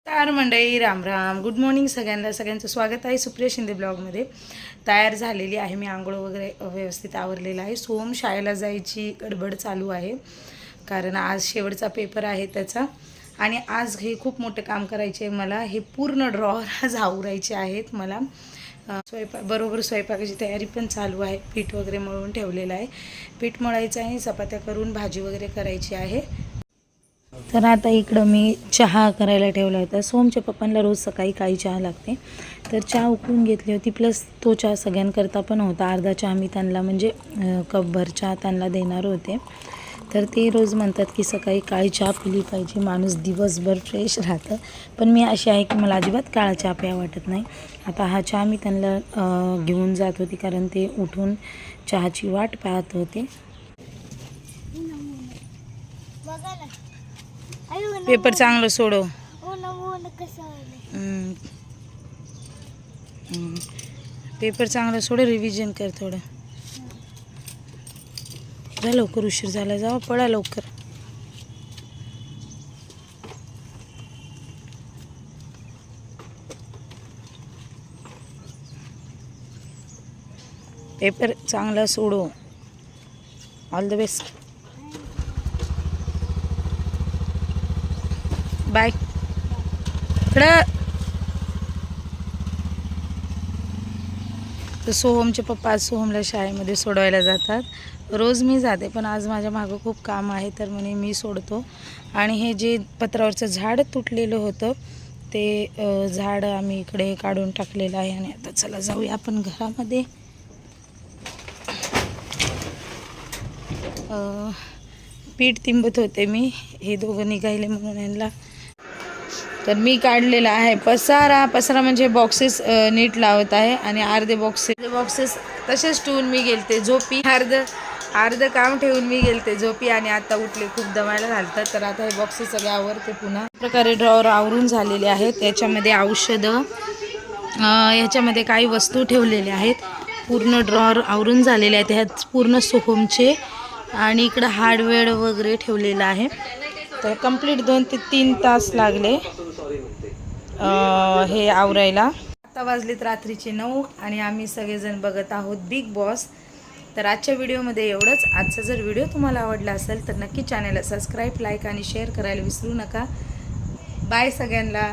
नमस्कार मंडळी, Ram Ram, good morning सगळ्यांचं स्वागत आहे सुप्रिया शिंदे ब्लॉगमध्ये। तयार झालेली आहे मी, आंघोळ वगैरे व्यवस्थित आवरलेला आहे। सोम शाळेला जायची गडबड चालू आहे कारण आज शेवटचा पेपर आहे त्याचा आणि आज हे खूप मोठे काम करायचे आहे मला। हे पूर्ण ड्रॉवर आज आवरायचे आहेत मला। स्वयंपाकाची तयारी पण चालू आहे। पीठ वगैरे मळून ठेवलेलं आहे, पीठ मळायचं आहे, चपात्या करून भाजी वगैरे करायची आहे। तर आता इकडं मी चहा करायला ठेवला होता। सोमच्या पप्पांना रोज सकाळी काळी चहा लागते, तर चहा उकळून घेतली होती, प्लस तो चहा सगळ्यांकरता पण होता। अर्धा चहा मी त्यांना म्हणजे कपभर चहा त्यांना देणार होते। तर ते रोज म्हणतात की सकाळी काळी चहा पिली पाहिजे, माणूस दिवसभर फ्रेश राहतं। पण मी अशी आहे की मला अजिबात काळा चहा प्या वाटत नाही। आता हा चहा मी त्यांना घेऊन जात होती कारण ते उठून चहाची वाट पाहत होते। पेपर चांगलं सोडव। पेपर चांगलं सोड, रिव्हिजन कर थोडं। जा लवकर, उशीर झाला, जावा पळा लवकर। पेपर चांगला सोडव। All the best, bye. इकडं तर सोहमचे पप्पा आज सोहमला शाळेमध्ये सोडवायला जातात। रोज मी जाते पण आज माझ्या मागं खूप काम आहे, तर म्हणे मी सोडतो। आणि हे जे पत्रावरचं झाड तुटलेलं होतं ते झाड आम्ही इकडे काढून टाकलेलं आहे। आणि आता चला जाऊया आपण घरामध्ये। पीठ तिंबत होते मी, हे दोघं निघायले म्हणून यांना। तर मी काढलेला आहे पसारा म्हणजे बॉक्सेस नीट लावत आहे आणि अर्धे बॉक्सेस तसेच ठेवून मी गेलते झोपी। अर्ध काम ठेवून मी गेलते झोपी आणि आता उठले, खूप दमायला घालतात। तर आता हे बॉक्सेस सगळे आवरते पुन्हा। प्रकारे ड्रॉवर आवरून झालेले आहेत। याच्यामध्ये औषधं, ह्याच्यामध्ये काही वस्तू ठेवलेल्या आहेत। पूर्ण ड्रॉवर आवरून झालेले आहेत। ह्यात पूर्ण सोहमचे आणि इकडं हार्डवेअर वगैरे ठेवलेलं आहे। तर कंप्लीट 2 ते 3 तास लागले हे आवरायला। आता वाजलेत रात्रीचे 9 आणि आम्ही सगळेजण बघत आहोत बिग बॉस। तर आजच्या व्हिडिओमध्ये एवढंच। आजचा जर व्हिडिओ तुम्हाला आवडला असेल तर नक्की चॅनलला सबस्क्राईब, लाईक आणि शेअर करायला विसरू नका। बाय सगळ्यांना।